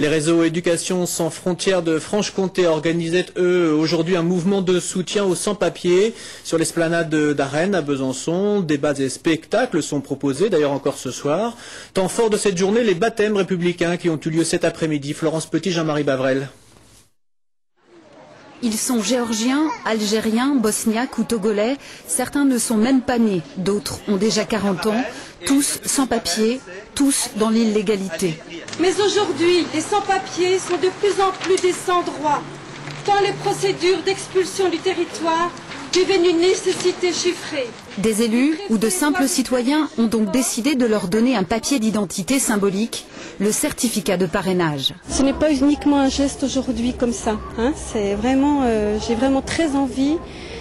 Les réseaux Éducation sans frontières de Franche-Comté organisaient, eux, aujourd'hui un mouvement de soutien aux sans-papiers sur l'esplanade d'Arène à Besançon. Débats et spectacles sont proposés, d'ailleurs encore ce soir. Temps fort de cette journée, les baptêmes républicains qui ont eu lieu cet après-midi. Florence Petit, Jean-Marie Bavrel. Ils sont géorgiens, algériens, bosniaques ou togolais. Certains ne sont même pas nés, d'autres ont déjà 40 ans. Tous sans papier, tous dans l'illégalité. Mais aujourd'hui, les sans-papiers sont de plus en plus des sans-droits, tant les procédures d'expulsion du territoire deviennent une nécessité chiffrée. Des élus ou de simples citoyens ont donc décidé de leur donner un papier d'identité symbolique, le certificat de parrainage. Ce n'est pas uniquement un geste aujourd'hui comme ça. C'est vraiment, j'ai vraiment très envie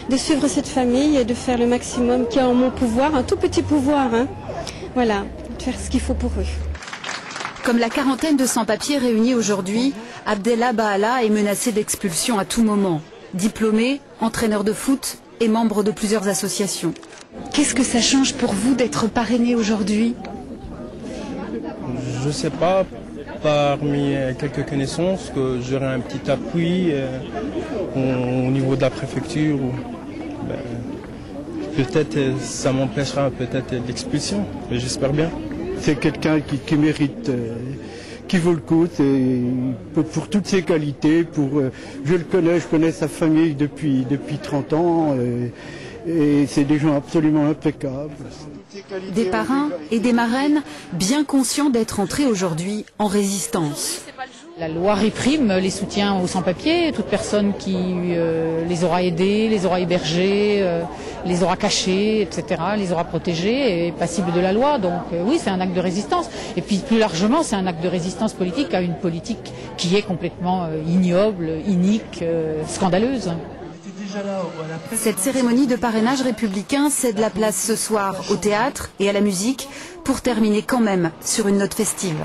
de suivre cette famille et de faire le maximum qui est en mon pouvoir, un tout petit pouvoir. Voilà, de faire ce qu'il faut pour eux. Comme la quarantaine de sans-papiers réunis aujourd'hui, Abdellah Bahala est menacé d'expulsion à tout moment. Diplômé, entraîneur de foot et membre de plusieurs associations. Qu'est-ce que ça change pour vous d'être parrainé aujourd'hui? Je ne sais pas, parmi quelques connaissances, que j'aurai un petit appui au niveau de la préfecture. Peut-être ça m'empêchera peut-être l'expulsion, mais j'espère bien. C'est quelqu'un qui mérite, qui vaut le coup, pour toutes ses qualités. Je connais sa famille depuis 30 ans et c'est des gens absolument impeccables. Des parrains et des marraines bien conscients d'être entrés aujourd'hui en résistance. La loi réprime les soutiens aux sans-papiers, toute personne qui les aura aidés, les aura hébergés, les aura cachés, etc., les aura protégés, est passible de la loi. Donc oui, c'est un acte de résistance. Et puis plus largement, c'est un acte de résistance politique à une politique qui est complètement ignoble, inique, scandaleuse. Cette cérémonie de parrainage républicain cède la place ce soir au théâtre et à la musique pour terminer quand même sur une note festive.